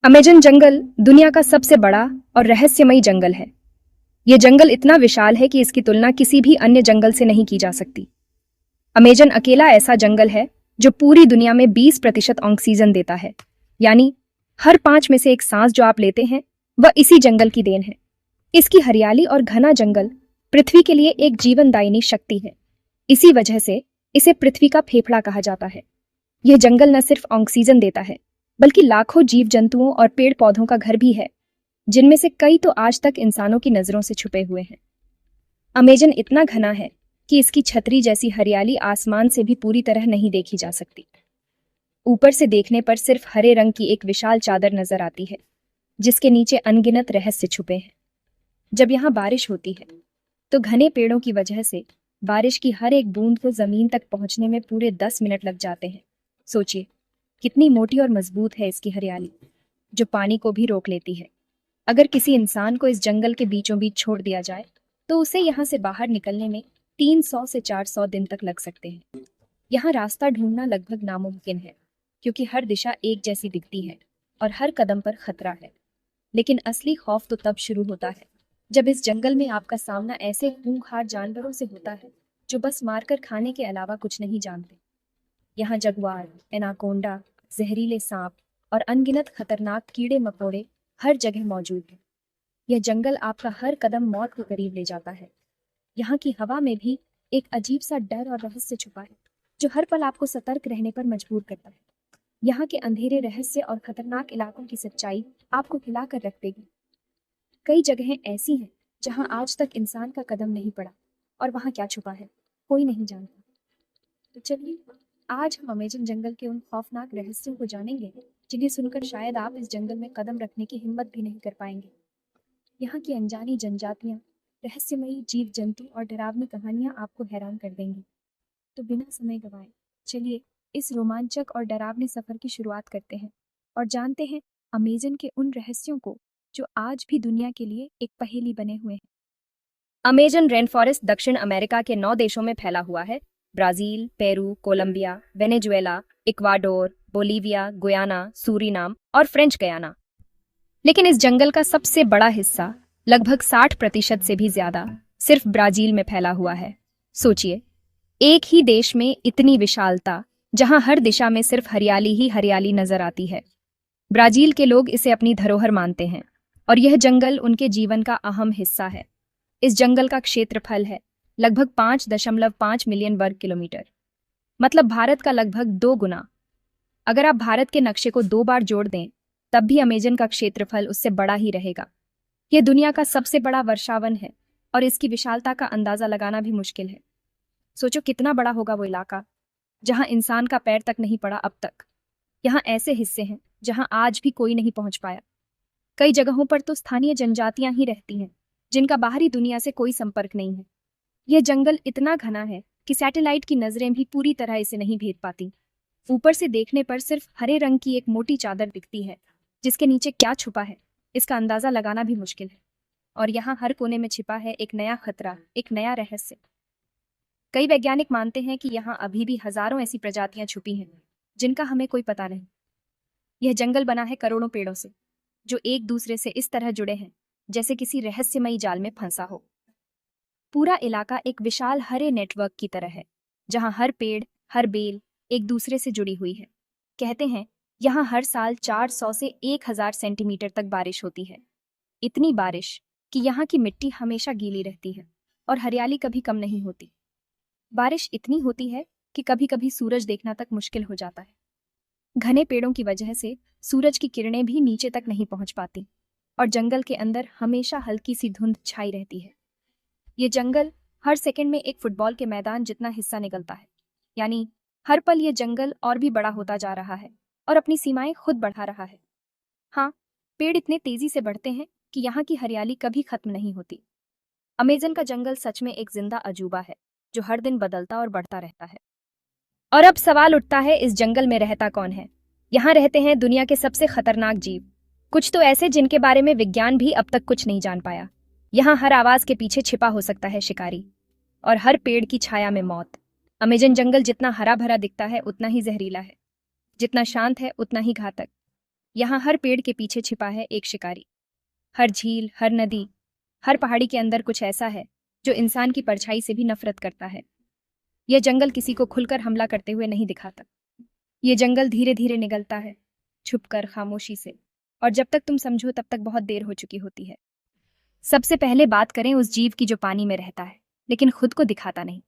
Amazon जंगल दुनिया का सबसे बड़ा और रहस्यमयी जंगल है। यह जंगल इतना विशाल है कि इसकी तुलना किसी भी अन्य जंगल से नहीं की जा सकती। अमेजन अकेला ऐसा जंगल है जो पूरी दुनिया में 20% ऑक्सीजन देता है, यानी हर 5 में से एक सांस जो आप लेते हैं वह इसी जंगल की देन है। इसकी हरियाली और घना जंगल पृथ्वी के लिए एक जीवनदायिनी शक्ति है। इसी वजह से इसे पृथ्वी का फेफड़ा कहा जाता है। यह जंगल न सिर्फ ऑक्सीजन देता है, बल्कि लाखों जीव जंतुओं और पेड़ पौधों का घर भी है, जिनमें से कई तो आज तक इंसानों की नजरों से छुपे हुए हैं। अमेजन इतना घना है कि इसकी छतरी जैसी हरियाली आसमान से भी पूरी तरह नहीं देखी जा सकती। ऊपर से देखने पर सिर्फ हरे रंग की एक विशाल चादर नजर आती है, जिसके नीचे अनगिनत रहस्य छुपे हैं। जब यहाँ बारिश होती है तो घने पेड़ों की वजह से बारिश की हर एक बूंद को जमीन तक पहुंचने में पूरे 10 मिनट लग जाते हैं। सोचिए कितनी मोटी और मजबूत है इसकी हरियाली, जो पानी को भी रोक लेती है। अगर किसी इंसान को इस जंगल के बीचों बीच छोड़ दिया जाए तो उसे यहाँ से बाहर निकलने में 300 से 400 दिन तक लग सकते हैं। यहाँ रास्ता ढूंढना लगभग नामुमकिन है, क्योंकि हर दिशा एक जैसी दिखती है और हर कदम पर खतरा है। लेकिन असली खौफ तो तब शुरू होता है जब इस जंगल में आपका सामना ऐसे खूंखार जानवरों से होता है जो बस मारकर खाने के अलावा कुछ नहीं जानते। यहाँ जगुआर, एनाकोंडा, जहरीले सांप और अनगिनत खतरनाक कीड़े मकोड़े हर जगह मौजूद हैं। यह जंगल आपका हर कदम मौत के करीब ले जाता है। यहाँ की हवा में भी एक अजीब सा डर और रहस्य छुपा है, जो हर पल आपको सतर्क रहने पर मजबूर करता है। यहाँ के अंधेरे रहस्य और खतरनाक इलाकों की सच्चाई आपको हिलाकर रख देगी। कई जगहें ऐसी हैं जहाँ आज तक इंसान का कदम नहीं पड़ा, और वहाँ क्या छुपा है कोई नहीं जानता। तो चलिए आज हम अमेजन जंगल के उन खौफनाक रहस्यों को जानेंगे, जिन्हें सुनकर शायद आप इस जंगल में कदम रखने की हिम्मत भी नहीं कर पाएंगे। यहाँ की अनजानी जनजातियाँ, रहस्यमयी जीव जंतु और डरावनी कहानियाँ आपको हैरान कर देंगी। तो बिना समय गंवाए चलिए इस रोमांचक और डरावने सफर की शुरुआत करते हैं और जानते हैं अमेजन के उन रहस्यों को जो आज भी दुनिया के लिए एक पहेली बने हुए हैं। अमेजन रेन फॉरेस्ट दक्षिण अमेरिका के 9 देशों में फैला हुआ है: Brazil, Peru, Colombia, Venezuela, Ecuador, Bolivia, Guyana, Suriname और फ्रेंच गयाना। लेकिन इस जंगल का सबसे बड़ा हिस्सा, लगभग 60% से भी ज्यादा, सिर्फ ब्राजील में फैला हुआ है। सोचिए, एक ही देश में इतनी विशालता, जहां हर दिशा में सिर्फ हरियाली ही हरियाली नजर आती है। ब्राजील के लोग इसे अपनी धरोहर मानते हैं और यह जंगल उनके जीवन का अहम हिस्सा है। इस जंगल का क्षेत्रफल है लगभग 5.5 मिलियन वर्ग किलोमीटर, मतलब भारत का लगभग 2 गुना। अगर आप भारत के नक्शे को 2 बार जोड़ दें तब भी अमेजन का क्षेत्रफल उससे बड़ा ही रहेगा। यह दुनिया का सबसे बड़ा वर्षावन है और इसकी विशालता का अंदाजा लगाना भी मुश्किल है। सोचो कितना बड़ा होगा वो इलाका जहां इंसान का पैर तक नहीं पड़ा अब तक। यहाँ ऐसे हिस्से हैं जहां आज भी कोई नहीं पहुंच पाया। कई जगहों पर तो स्थानीय जनजातियां ही रहती हैं, जिनका बाहरी दुनिया से कोई संपर्क नहीं है। यह जंगल इतना घना है कि सैटेलाइट की नजरें भी पूरी तरह इसे नहीं भेद पाती। ऊपर से देखने पर सिर्फ हरे रंग की एक मोटी चादर दिखती है, जिसके नीचे क्या छुपा है इसका अंदाजा लगाना भी मुश्किल है। और यहाँ हर कोने में छिपा है एक नया खतरा, एक नया रहस्य। कई वैज्ञानिक मानते हैं कि यहाँ अभी भी हजारों ऐसी प्रजातियां छुपी हैं जिनका हमें कोई पता नहीं। यह जंगल बना है करोड़ों पेड़ों से, जो एक दूसरे से इस तरह जुड़े हैं जैसे किसी रहस्यमयी जाल में फंसा हो। पूरा इलाका एक विशाल हरे नेटवर्क की तरह है, जहां हर पेड़, हर बेल एक दूसरे से जुड़ी हुई है। कहते हैं यहाँ हर साल 400 से 1000 सेंटीमीटर तक बारिश होती है। इतनी बारिश कि यहाँ की मिट्टी हमेशा गीली रहती है और हरियाली कभी कम नहीं होती। बारिश इतनी होती है कि कभी कभी सूरज देखना तक मुश्किल हो जाता है। घने पेड़ों की वजह से सूरज की किरणें भी नीचे तक नहीं पहुंच पाती और जंगल के अंदर हमेशा हल्की सी धुंध छाई रहती है। ये जंगल हर सेकंड में एक फुटबॉल के मैदान जितना हिस्सा निकलता है, यानी हर पल ये जंगल और भी बड़ा होता जा रहा है और अपनी सीमाएं खुद बढ़ा रहा है। हाँ, पेड़ इतने तेजी से बढ़ते हैं कि यहाँ की हरियाली कभी खत्म नहीं होती। अमेजन का जंगल सच में एक जिंदा अजूबा है, जो हर दिन बदलता और बढ़ता रहता है। और अब सवाल उठता है, इस जंगल में रहता कौन है? यहाँ रहते हैं दुनिया के सबसे खतरनाक जीव, कुछ तो ऐसे जिनके बारे में विज्ञान भी अब तक कुछ नहीं जान पाया। यहाँ हर आवाज के पीछे छिपा हो सकता है शिकारी, और हर पेड़ की छाया में मौत। अमेजन जंगल जितना हरा भरा दिखता है उतना ही जहरीला है, जितना शांत है उतना ही घातक। यहाँ हर पेड़ के पीछे छिपा है एक शिकारी। हर झील, हर नदी, हर पहाड़ी के अंदर कुछ ऐसा है जो इंसान की परछाई से भी नफरत करता है। यह जंगल किसी को खुलकर हमला करते हुए नहीं दिखाता। ये जंगल धीरे धीरे निगलता है, छुपकर, खामोशी से, और जब तक तुम समझो तब तक बहुत देर हो चुकी होती है। सबसे पहले बात करें उस जीव की जो पानी में रहता है लेकिन खुद को दिखाता नहीं।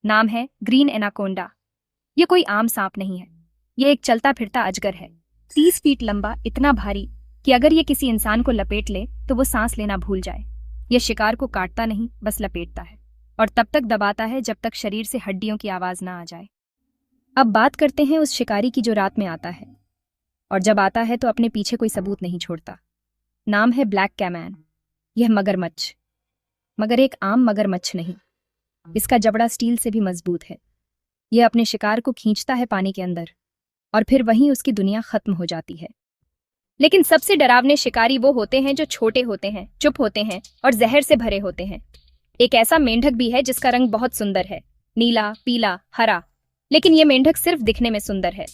नाम है ग्रीन एनाकोंडा। यह कोई आम सांप नहीं है, यह एक चलता फिरता अजगर है। 30 फीट लंबा, इतना भारी कि अगर ये किसी इंसान को लपेट ले तो वो सांस लेना भूल जाए। यह शिकार को काटता नहीं, बस लपेटता है, और तब तक दबाता है जब तक शरीर से हड्डियों की आवाज ना आ जाए। अब बात करते हैं उस शिकारी की जो रात में आता है, और जब आता है तो अपने पीछे कोई सबूत नहीं छोड़ता। नाम है ब्लैक कैमैन। यह मगरमच्छ, मगर एक आम मगरमच्छ नहीं। इसका जबड़ा स्टील से भी मजबूत है। यह अपने शिकार को खींचता है पानी के अंदर, और फिर वहीं उसकी दुनिया खत्म हो जाती है। लेकिन सबसे डरावने शिकारी वो होते हैं जो छोटे होते हैं, चुप होते हैं और जहर से भरे होते हैं। एक ऐसा मेंढक भी है जिसका रंग बहुत सुंदर है, नीला, पीला, हरा, लेकिन यह मेंढक सिर्फ दिखने में सुंदर है।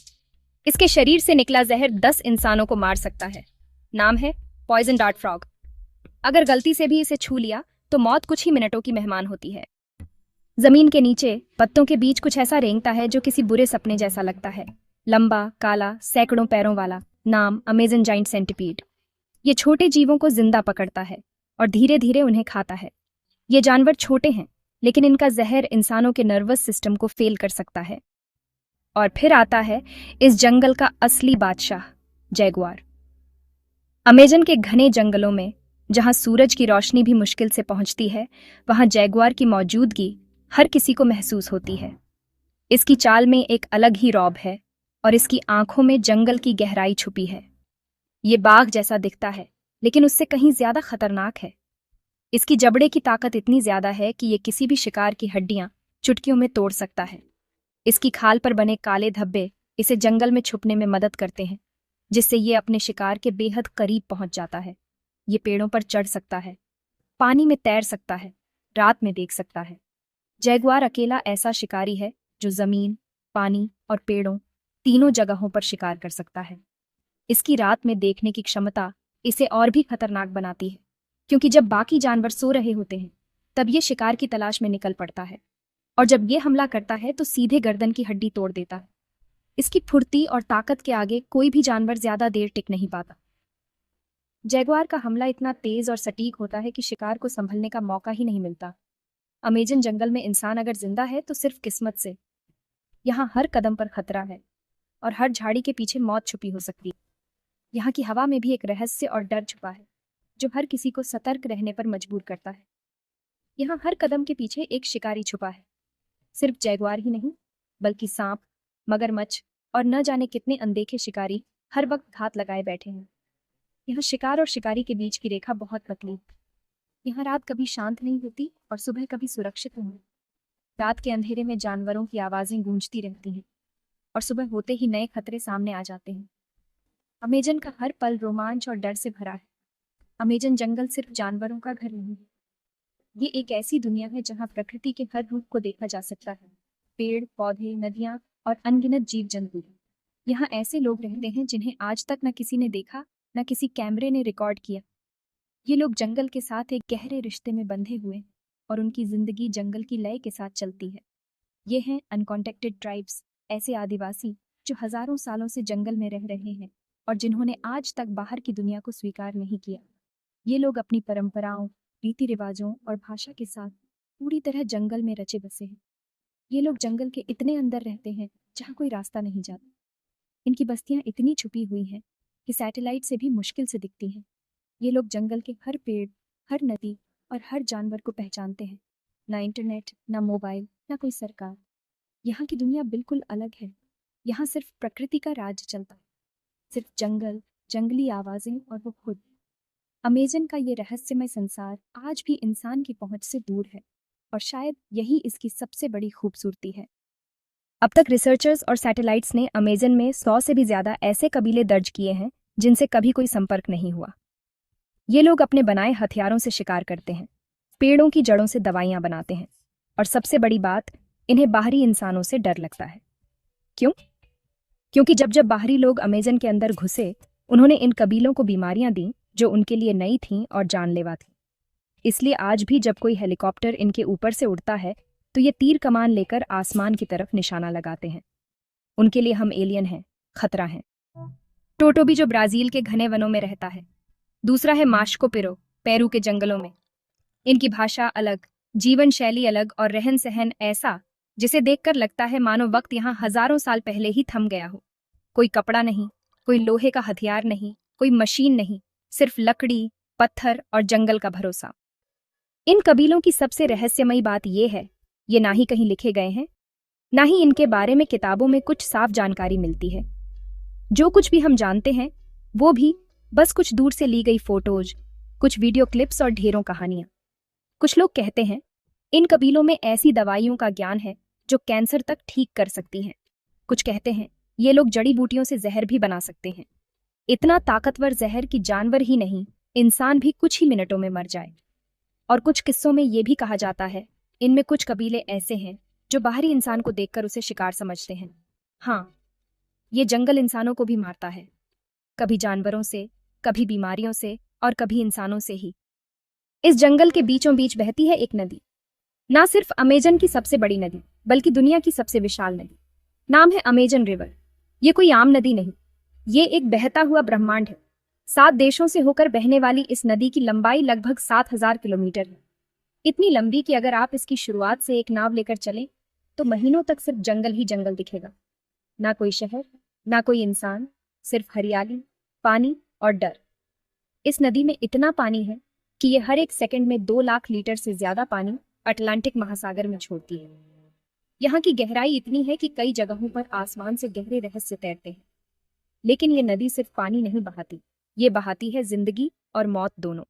इसके शरीर से निकला जहर 10 इंसानों को मार सकता है। नाम है पॉइजन डार्ट फ्रॉग। अगर गलती से भी इसे छू लिया तो मौत कुछ ही मिनटों की मेहमान होती है। जमीन के नीचे पत्तों के बीच कुछ ऐसा रेंगता है जो किसी बुरे सपने जैसा लगता है। लंबा, काला, सैकड़ों पैरों वाला। नाम अमेजन जाइंट सेंटिपीड। ये छोटे जीवों को जिंदा पकड़ता है और धीरे धीरे उन्हें खाता है। ये जानवर छोटे हैं लेकिन इनका जहर इंसानों के नर्वस सिस्टम को फेल कर सकता है। और फिर आता है इस जंगल का असली बादशाह, जैगुआर। अमेजन के घने जंगलों में जहां सूरज की रोशनी भी मुश्किल से पहुंचती है, वहां जैगुआर की मौजूदगी हर किसी को महसूस होती है। इसकी चाल में एक अलग ही रौब है और इसकी आंखों में जंगल की गहराई छुपी है। ये बाघ जैसा दिखता है लेकिन उससे कहीं ज्यादा खतरनाक है। इसकी जबड़े की ताकत इतनी ज्यादा है कि ये किसी भी शिकार की हड्डियां चुटकियों में तोड़ सकता है। इसकी खाल पर बने काले धब्बे इसे जंगल में छुपने में मदद करते हैं, जिससे ये अपने शिकार के बेहद करीब पहुंच जाता है। ये पेड़ों पर चढ़ सकता है, पानी में तैर सकता है, रात में देख सकता है। जैगुआर अकेला ऐसा शिकारी है जो जमीन, पानी और पेड़ों तीनों जगहों पर शिकार कर सकता है। इसकी रात में देखने की क्षमता इसे और भी खतरनाक बनाती है, क्योंकि जब बाकी जानवर सो रहे होते हैं तब ये शिकार की तलाश में निकल पड़ता है, और जब ये हमला करता है तो सीधे गर्दन की हड्डी तोड़ देता है। इसकी फुर्ती और ताकत के आगे कोई भी जानवर ज्यादा देर टिक नहीं पाता। जैगुआर का हमला इतना तेज और सटीक होता है कि शिकार को संभलने का मौका ही नहीं मिलता। अमेजन जंगल में इंसान अगर जिंदा है तो सिर्फ किस्मत से। यहाँ हर कदम पर खतरा है और हर झाड़ी के पीछे मौत छुपी हो सकती है। यहाँ की हवा में भी एक रहस्य और डर छुपा है जो हर किसी को सतर्क रहने पर मजबूर करता है। यहाँ हर कदम के पीछे एक शिकारी छुपा है। सिर्फ जैगुआर ही नहीं, बल्कि सांप, मगरमच्छ और न जाने कितने अनदेखे शिकारी हर वक्त घात लगाए बैठे हैं। यहाँ शिकार और शिकारी के बीच की रेखा बहुत पतली। यहाँ रात कभी शांत नहीं होती और सुबह कभी सुरक्षित नहीं। रात के अंधेरे में जानवरों की आवाजें गूंजती रहती हैं और सुबह होते ही नए खतरे सामने आ जाते हैं। अमेजन का हर पल रोमांच और डर से भरा है। अमेजन जंगल सिर्फ जानवरों का घर नहीं है, ये एक ऐसी दुनिया है जहाँ प्रकृति के हर रूप को देखा जा सकता है। पेड़, पौधे, नदियाँ और अनगिनत जीव जंतु। यहाँ ऐसे लोग रहते हैं जिन्हें आज तक न किसी ने देखा, न किसी कैमरे ने रिकॉर्ड किया। ये लोग जंगल के साथ एक गहरे रिश्ते में बंधे हुए और उनकी जिंदगी जंगल की लय के साथ चलती है। ये हैं अनकॉन्टेक्टेड ट्राइब्स, ऐसे आदिवासी जो हजारों सालों से जंगल में रह रहे हैं और जिन्होंने आज तक बाहर की दुनिया को स्वीकार नहीं किया। ये लोग अपनी परंपराओं, रीति रिवाजों और भाषा के साथ पूरी तरह जंगल में रचे बसे हैं। ये लोग जंगल के इतने अंदर रहते हैं जहाँ कोई रास्ता नहीं जाता। इनकी बस्तियां इतनी छुपी हुई हैं कि सैटेलाइट से भी मुश्किल से दिखती हैं। ये लोग जंगल के हर पेड़, हर नदी और हर जानवर को पहचानते हैं। ना इंटरनेट, ना मोबाइल, ना कोई सरकार। यहाँ की दुनिया बिल्कुल अलग है। यहाँ सिर्फ प्रकृति का राज चलता है, सिर्फ जंगल, जंगली आवाजें और वो खुद। अमेजन का ये रहस्यमय संसार आज भी इंसान की पहुंच से दूर है और शायद यही इसकी सबसे बड़ी खूबसूरती है। अब तक रिसर्चर्स और सैटेलाइट्स ने अमेजन में 100 से भी ज्यादा ऐसे कबीले दर्ज किए हैं जिनसे कभी कोई संपर्क नहीं हुआ। ये लोग अपने बनाए हथियारों से शिकार करते हैं, पेड़ों की जड़ों से दवाइयां बनाते हैं, और सबसे बड़ी बात, इन्हें बाहरी इंसानों से डर लगता है। क्यों? क्योंकि जब बाहरी लोग अमेजन के अंदर घुसे, उन्होंने इन कबीलों को बीमारियां दी जो उनके लिए नई थीं और जानलेवा थीं। इसलिए आज भी जब कोई हेलीकॉप्टर इनके ऊपर से उड़ता है तो ये तीर कमान लेकर आसमान की तरफ निशाना लगाते हैं। उनके लिए हम एलियन हैं, खतरा हैं। टोटोबी जो ब्राजील के घने वनों में रहता है। दूसरा है माश्को पिरो, पेरू के जंगलों में। इनकी भाषा अलग, जीवन शैली अलग और रहन सहन ऐसा जिसे देखकर लगता है मानो वक्त यहाँ हजारों साल पहले ही थम गया हो। कोई कपड़ा नहीं, कोई लोहे का हथियार नहीं, कोई मशीन नहीं, सिर्फ लकड़ी, पत्थर और जंगल का भरोसा। इन कबीलों की सबसे रहस्यमयी बात यह है, ये ना ही कहीं लिखे गए हैं, ना ही इनके बारे में किताबों में कुछ साफ जानकारी मिलती है। जो कुछ भी हम जानते हैं वो भी बस कुछ दूर से ली गई फोटोज, कुछ वीडियो क्लिप्स और ढेरों कहानियां। कुछ लोग कहते हैं इन कबीलों में ऐसी दवाइयों का ज्ञान है जो कैंसर तक ठीक कर सकती हैं। कुछ कहते हैं ये लोग जड़ी बूटियों से जहर भी बना सकते हैं, इतना ताकतवर जहर कि जानवर ही नहीं, इंसान भी कुछ ही मिनटों में मर जाए। और कुछ किस्सों में यह भी कहा जाता है इनमें कुछ कबीले ऐसे हैं जो बाहरी इंसान को देखकर उसे शिकार समझते हैं। हाँ, ये जंगल इंसानों को भी मारता है, कभी जानवरों से, कभी बीमारियों से और कभी इंसानों से ही। इस जंगल के बीचों बीच बहती है एक नदी, ना सिर्फ अमेजन की सबसे बड़ी नदी बल्कि दुनिया की सबसे विशाल नदी। नाम है अमेजन रिवर। ये कोई आम नदी नहीं, ये एक बहता हुआ ब्रह्मांड है। 7 देशों से होकर बहने वाली इस नदी की लंबाई लगभग 7000 किलोमीटर है। इतनी लंबी कि अगर आप इसकी शुरुआत से एक नाव लेकर चलें तो महीनों तक सिर्फ जंगल ही जंगल दिखेगा। ना कोई शहर, ना कोई इंसान, सिर्फ हरियाली, पानी और डर। इस नदी में इतना पानी है कि ये हर एक सेकंड में 2 लाख लीटर से ज्यादा पानी अटलांटिक महासागर में छोड़ती है। यहाँ की गहराई इतनी है कि कई जगहों पर आसमान से गहरे रहस्य तैरते हैं। लेकिन ये नदी सिर्फ पानी नहीं बहाती, ये बहाती है जिंदगी और मौत दोनों।